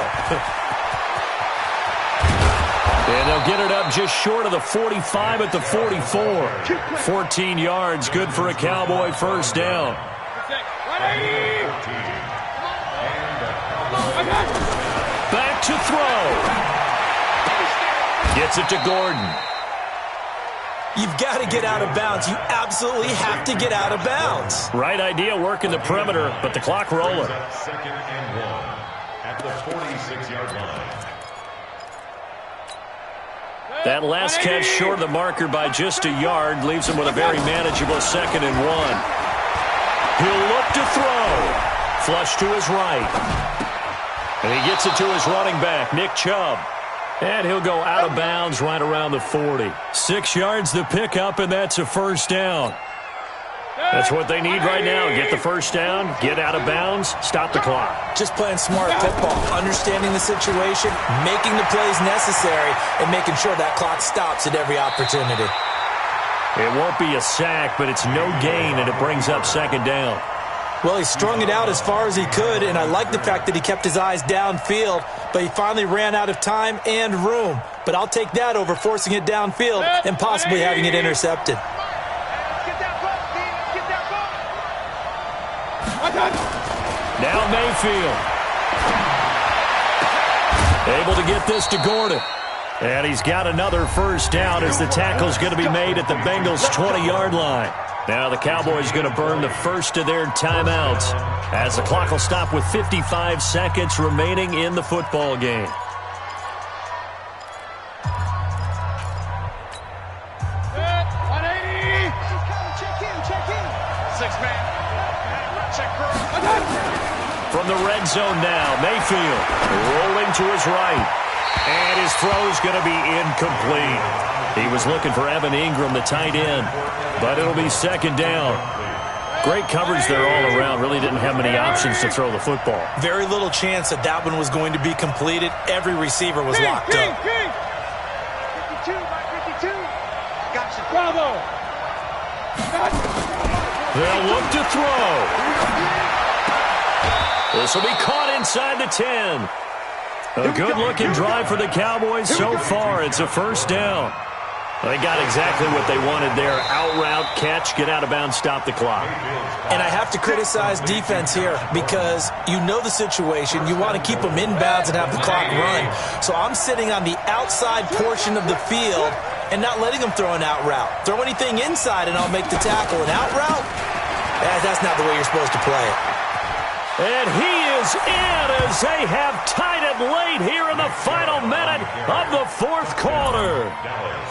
And they'll get it up just short of the 45 at the 44. 14 yards, good for a Cowboy first down. Back to throw. Gets it to Gordon. You've got to get out of bounds. You absolutely have to get out of bounds. Right idea, working the perimeter, but the clock rolling. 2nd and 1 at the 46-yard line. That last catch short of the marker by just a yard leaves him with a very manageable 2nd and 1. He'll look to throw. Flush to his right. And he gets it to his running back, Nick Chubb. And he'll go out of bounds right around the 40. 6 yards the pickup, and that's a first down. That's what they need right now. Get the first down, get out of bounds, stop the clock. Just playing smart football, understanding the situation, making the plays necessary, and making sure that clock stops at every opportunity. It won't be a sack, but it's no gain, and it brings up second down. Well, he strung it out as far as he could, and I like the fact that he kept his eyes downfield, but he finally ran out of time and room. But I'll take that over forcing it downfield and possibly having it intercepted. Now Mayfield. Able to get this to Gordon. And he's got another first down as the tackle's going to be made at the Bengals' 20-yard line. Now the Cowboys going to burn the first of their timeouts as the clock will stop with 55 seconds remaining in the football game. From the red zone now, Mayfield rolling to his right. And his throw's going to be incomplete. He was looking for Evan Ingram, the tight end, but it'll be second down. Great coverage there all around. Really didn't have many options to throw the football. Very little chance that that one was going to be completed. Every receiver was locked up. 52 by 52. Gotcha. Bravo. They'll look to throw. This will be caught inside the 10. A good-looking drive for the Cowboys so far. It's a first down. They got exactly what they wanted there. Out route, catch, get out of bounds, stop the clock. And I have to criticize defense here because you know the situation. You want to keep them in bounds and have the clock run. So I'm sitting on the outside portion of the field and not letting them throw an out route. Throw anything inside and I'll make the tackle. An out route? That's not the way you're supposed to play it. And he is in as they have tied it late here in the final minute of the fourth quarter.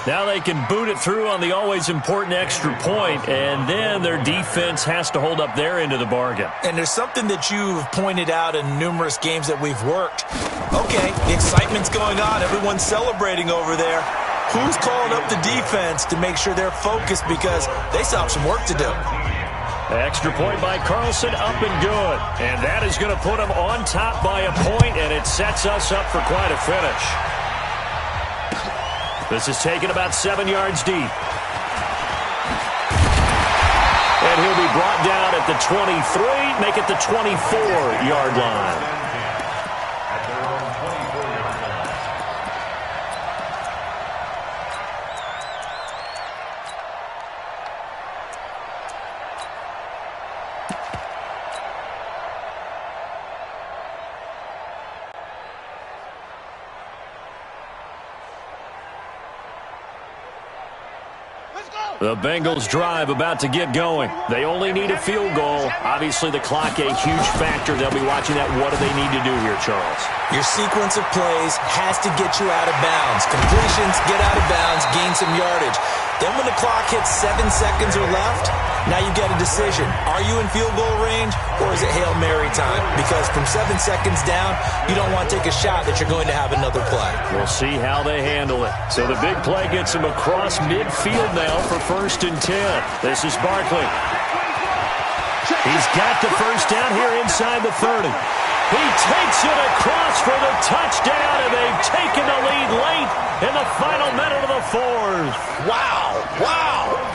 Now they can boot it through on the always important extra point, and then their defense has to hold up their end of the bargain. And there's something that you've pointed out in numerous games that we've worked. Okay, the excitement's going on. Everyone's celebrating over there. Who's calling up the defense to make sure they're focused because they still have some work to do? Extra point by Carlson, up and good. And that is going to put them on top by a point, and it sets us up for quite a finish. This is taken about 7 yards deep. And he'll be brought down at the 23, make it the 24-yard line. The Bengals drive about to get going. They only need a field goal. Obviously, the clock a huge factor. They'll be watching that. What do they need to do here, Charles? Your sequence of plays has to get you out of bounds. Completions, get out of bounds, gain some yardage. Then when the clock hits 7 seconds or left, now you get a decision. Are you in field goal range or is it Hail Mary time? Because from 7 seconds down, you don't want to take a shot that you're going to have another play. We'll see how they handle it. So the big play gets him across midfield now for 1st and 10. This is Barkley. He's got the first down here inside the 30. He takes it across for the touchdown, and they've taken the lead late in the final minute of the fourth. Wow, wow.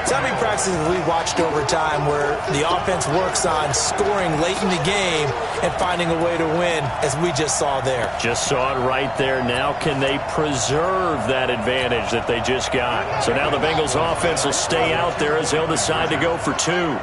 So how many practices have we watched over time where the offense works on scoring late in the game and finding a way to win, as we just saw there? Just saw it right there. Now can they preserve that advantage that they just got? So now the Bengals offense will stay out there as they'll decide to go for 2.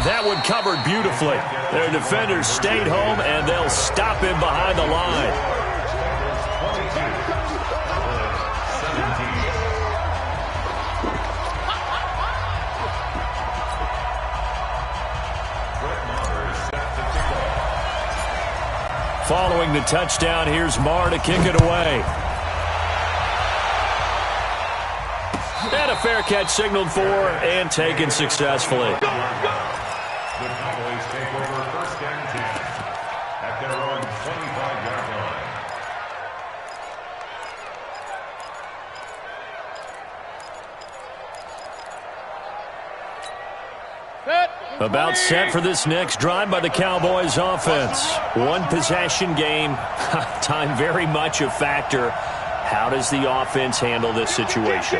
That one covered beautifully. Their defenders stayed home, and they'll stop him behind the line. Following the touchdown, here's Marr to kick it away. And a fair catch signaled for and taken successfully. The Cowboys take over 1st and 10 at their own 25-yard line. About set for this next drive by the Cowboys offense. One possession game. Time very much a factor. How does the offense handle this situation?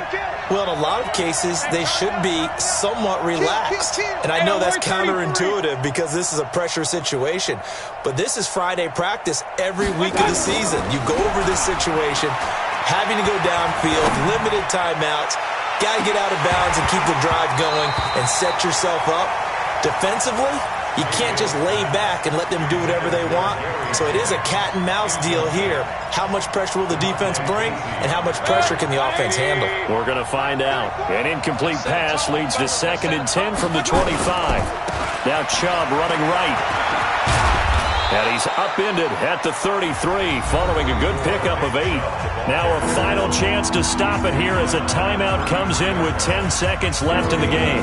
Well, in a lot of cases, they should be somewhat relaxed. And I know that's counterintuitive because this is a pressure situation. But this is Friday practice every week of the season. You go over this situation, having to go downfield, limited timeouts, got to get out of bounds and keep the drive going and set yourself up. Defensively, you can't just lay back and let them do whatever they want. So it is a cat and mouse deal here. How much pressure will the defense bring, and how much pressure can the offense handle? We're going to find out. An incomplete pass leads to 2nd and 10 from the 25. Now Chubb running right. And he's upended at the 33, following a good pickup of 8. Now a final chance to stop it here as a timeout comes in with 10 seconds left in the game.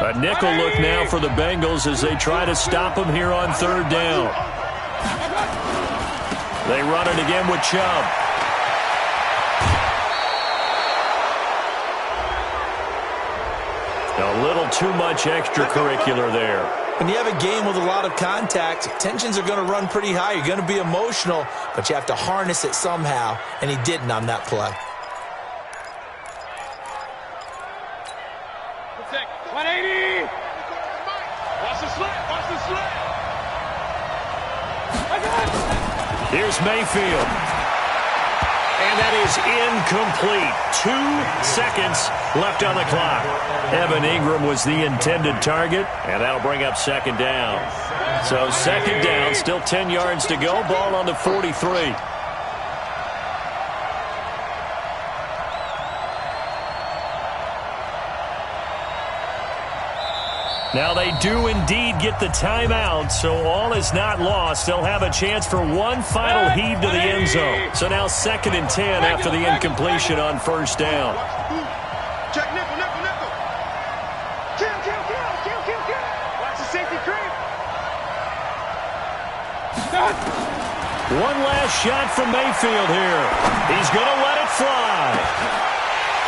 A nickel look now for the Bengals as they try to stop him here on 3rd down. They run it again with Chubb. A little too much extracurricular there. When you have a game with a lot of contact, tensions are going to run pretty high. You're going to be emotional, but you have to harness it somehow, and he didn't on that play. 180! Watch the slant! Watch the slant! Here's Mayfield. And that is incomplete. 2 seconds left on the clock. Evan Ingram was the intended target, and that'll bring up 2nd down. So 2nd down, still 10 yards to go. Ball on the 43. Now they do indeed get the timeout, so all is not lost. They'll have a chance for one final heave to the end zone. So now 2nd and 10 after the incompletion on 1st down. Check nickel, nickel, nickel. Kill. Watch the safety creep. One last shot from Mayfield here. He's going to let it fly.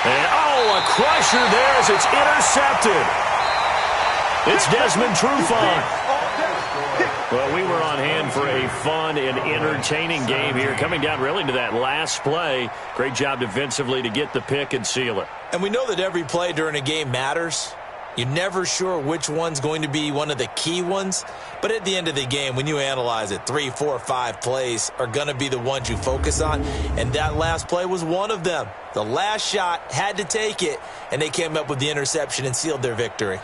And, a crusher there as it's intercepted. It's Desmond Trufant. Well, we were on hand for a fun and entertaining game here. Coming down really to that last play. Great job defensively to get the pick and seal it. And we know that every play during a game matters. You're never sure which one's going to be one of the key ones. But at the end of the game, when you analyze it, 3, 4, 5 plays are going to be the ones you focus on. And that last play was one of them. The last shot had to take it, and they came up with the interception and sealed their victory.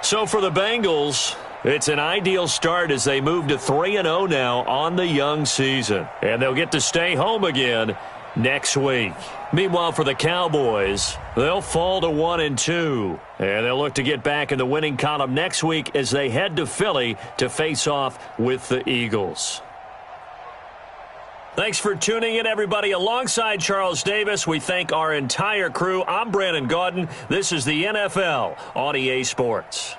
So for the Bengals, it's an ideal start as they move to 3-0 now on the young season. And they'll get to stay home again next week. Meanwhile, for the Cowboys, they'll fall to 1-2. And they'll look to get back in the winning column next week as they head to Philly to face off with the Eagles. Thanks for tuning in, everybody. Alongside Charles Davis, we thank our entire crew. I'm Brandon Gaudin. This is the NFL on EA Sports.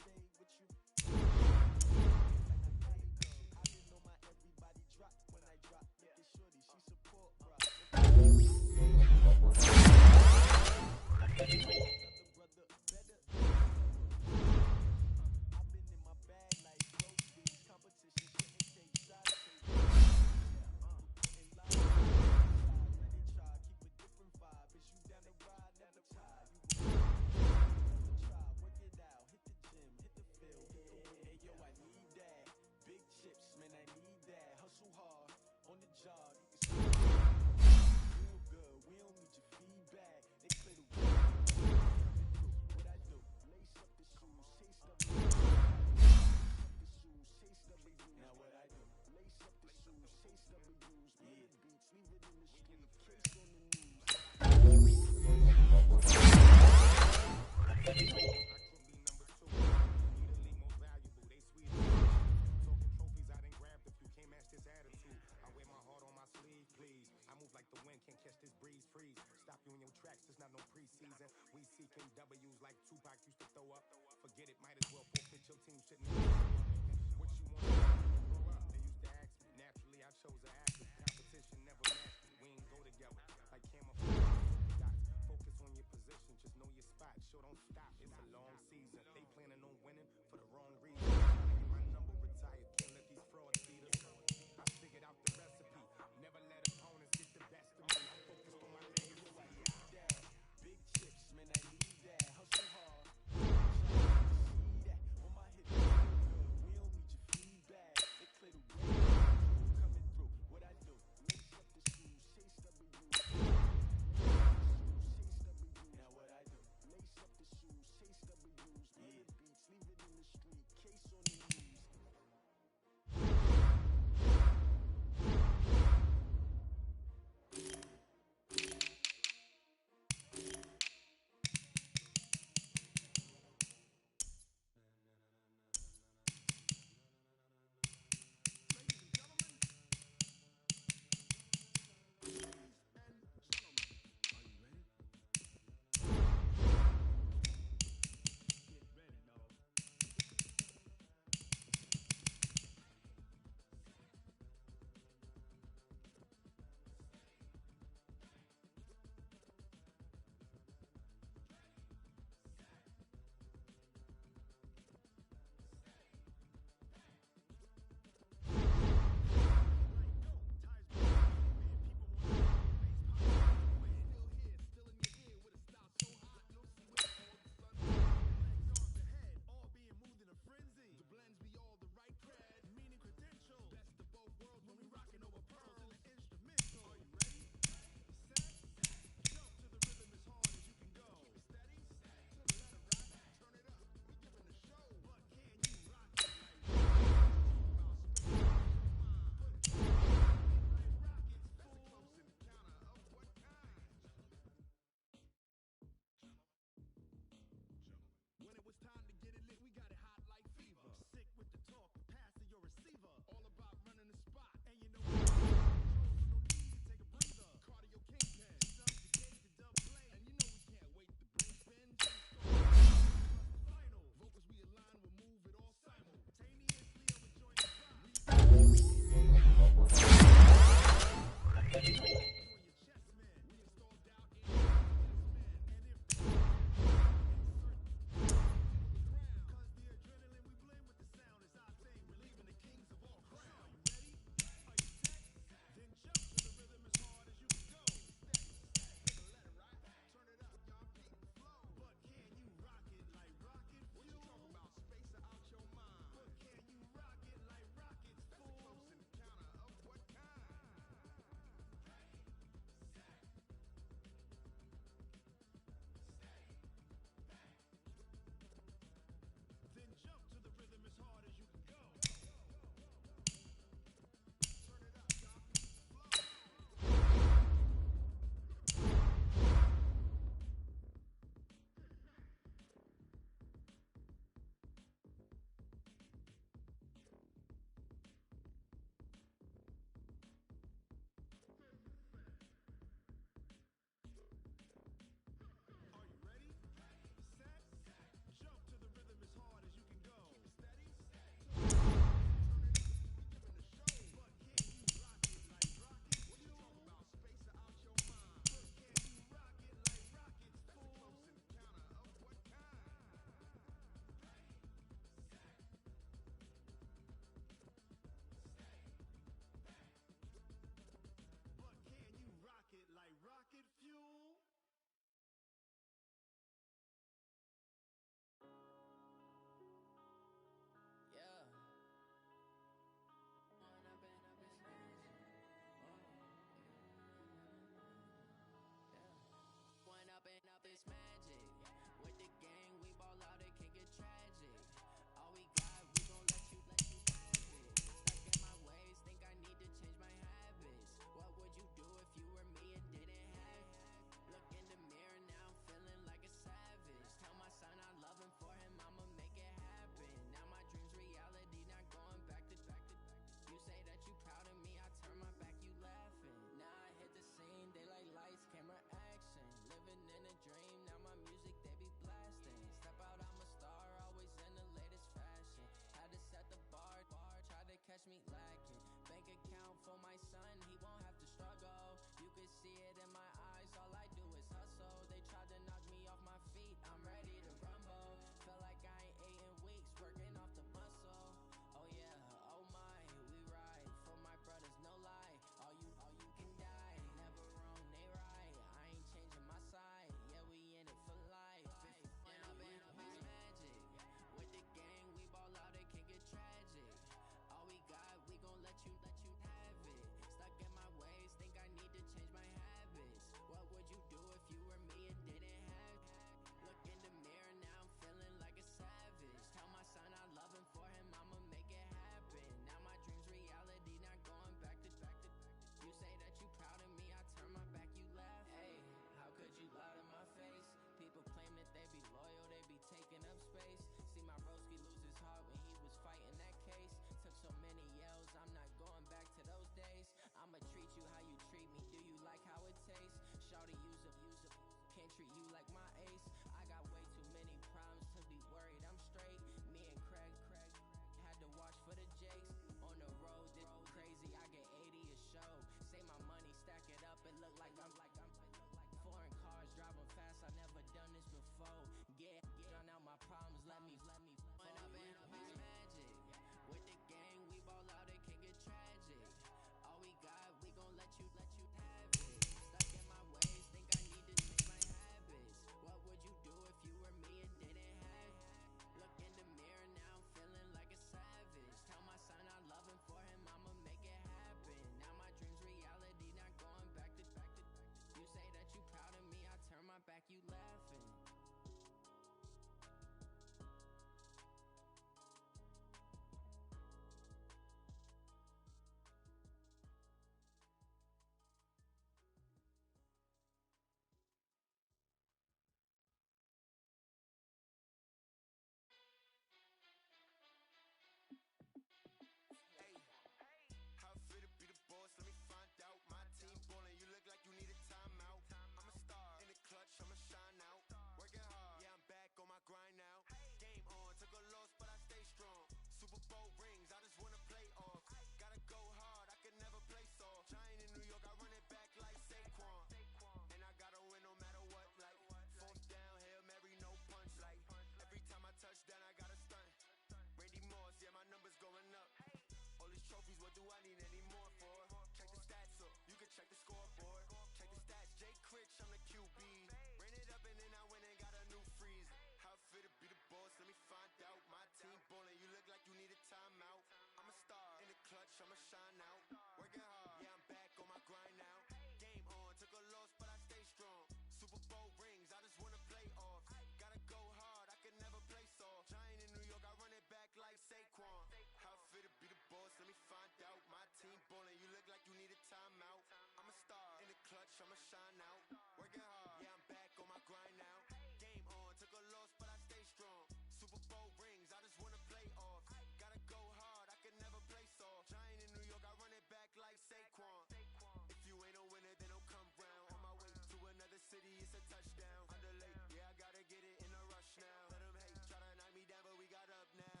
a touchdown. Underlay, yeah, I gotta get it in a rush now. Let them hate, try to knock me down, but we got up now.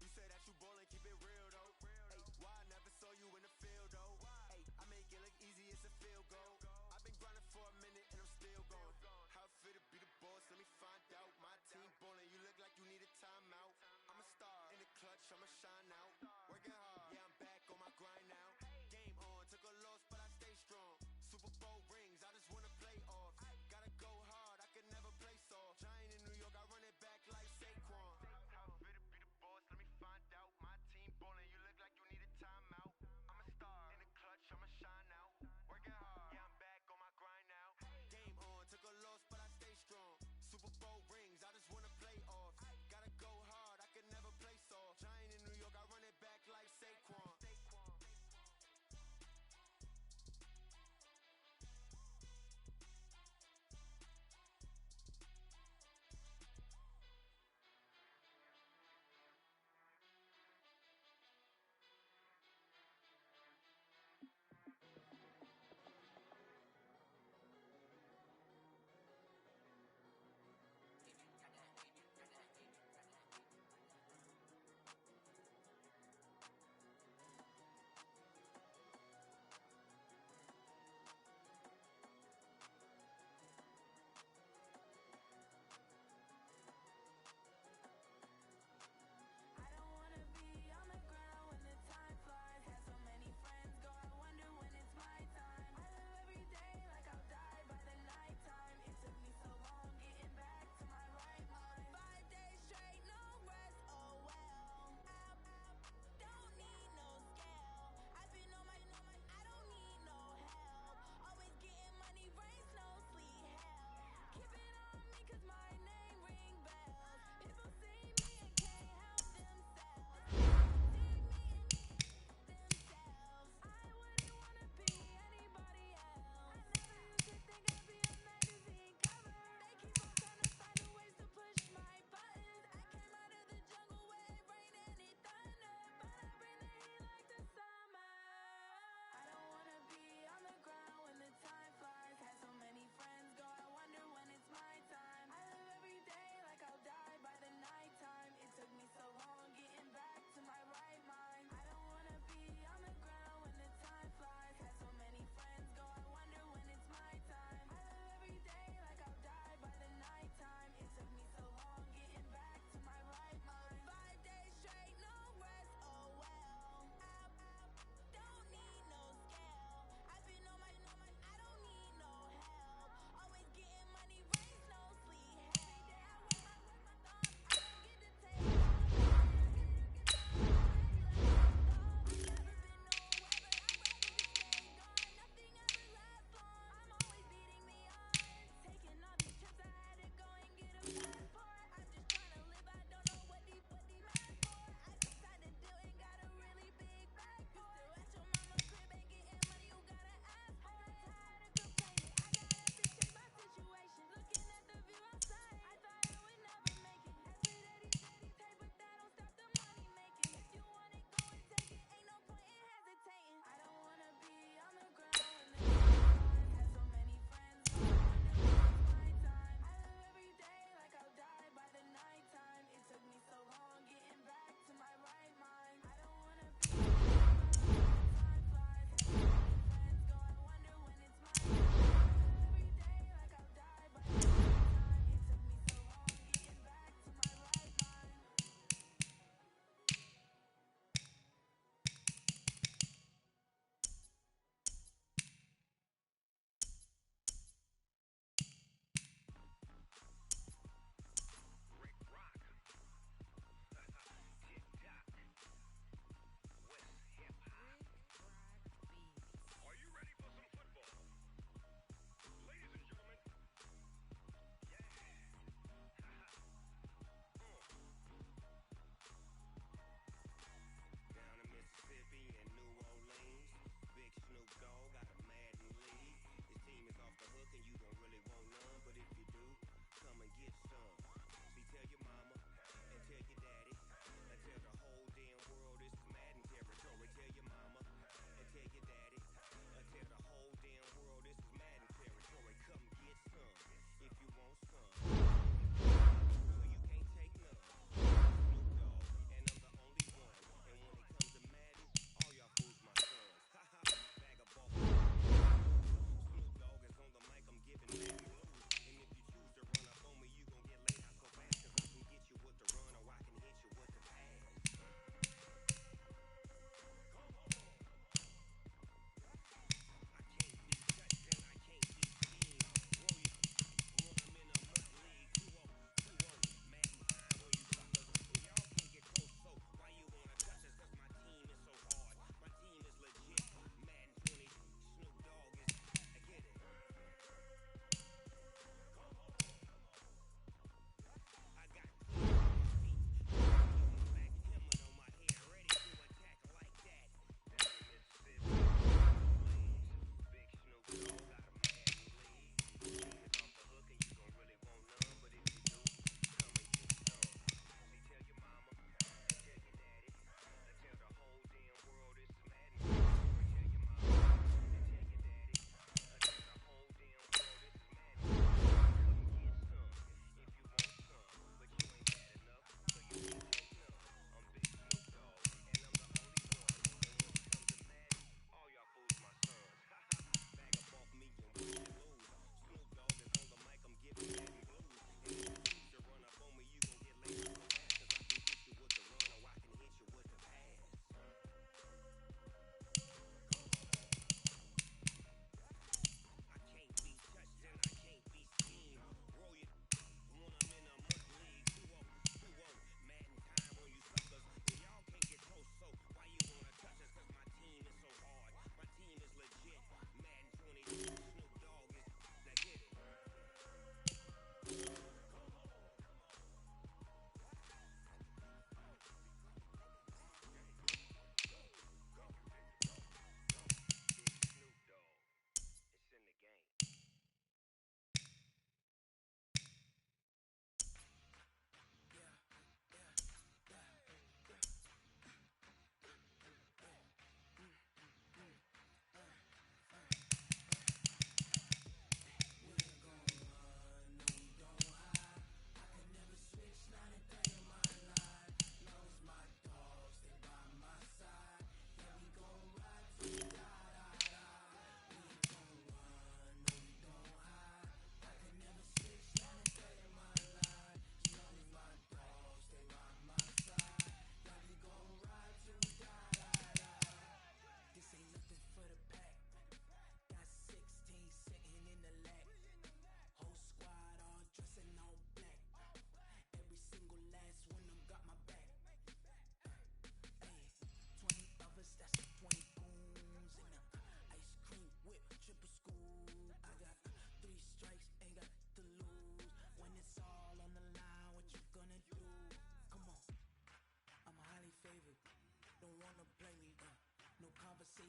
You say that you ballin', keep it real though. Hey, why I never saw you in the field though? Hey, I make it look easy, it's a field goal. I've been grinding for a minute and I'm still going. How it feel to be the boss, let me find out. My team ballin', you look like you need a timeout. I'm a star in the clutch, I'ma shine out. Working hard, yeah, I'm back on my grind now. Game on, took a loss, but I stay strong. Super Bowl rings, I just wanna play off. Gotta go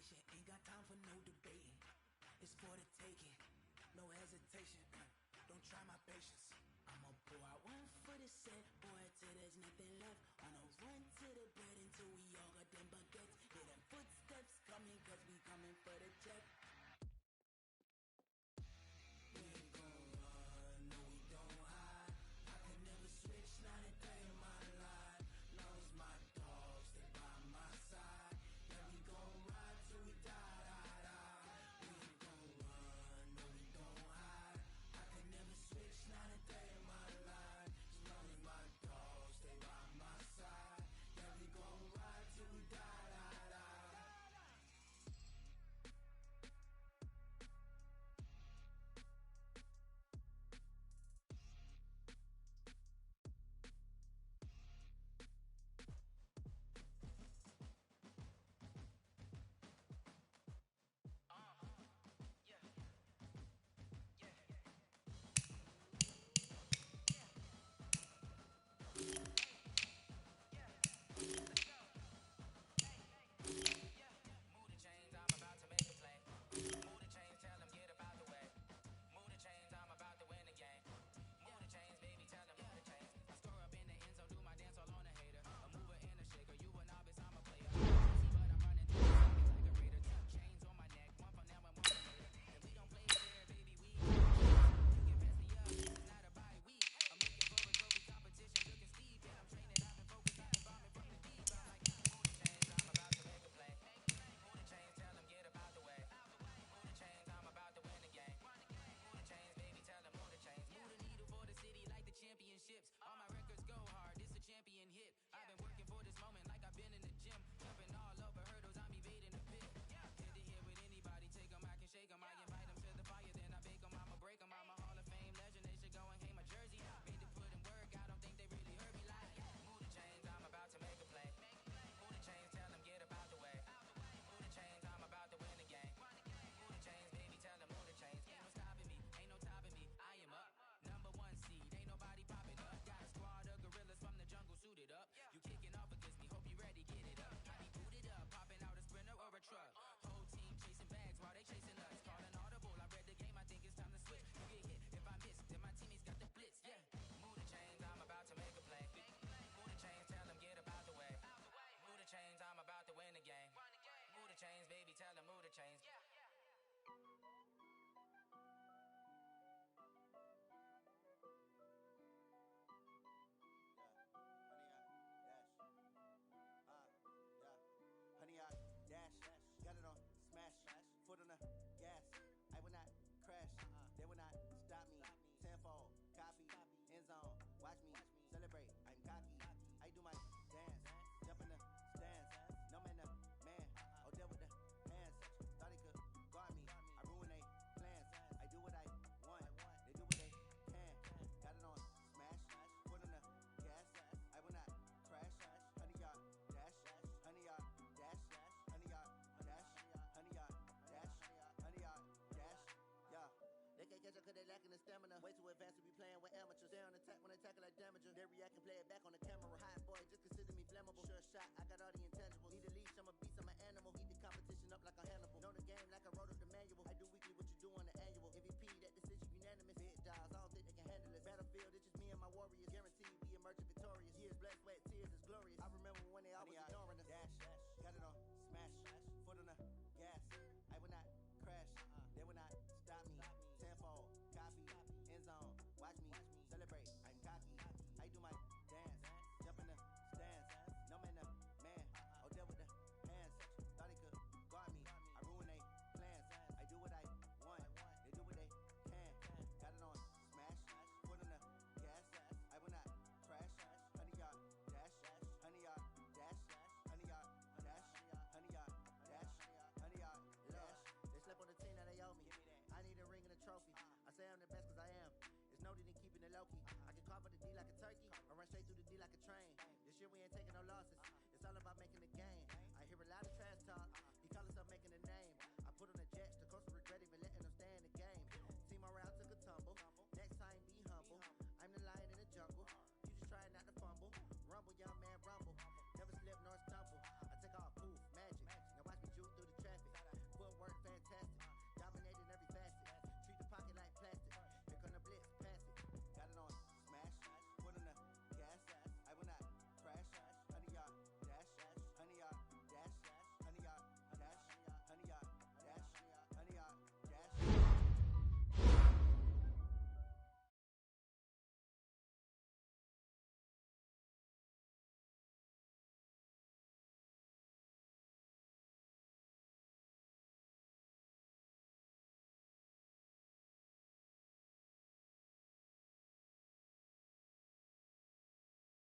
patient, ain't got time for no debating. It's for the taking, no hesitation. Don't try my patience.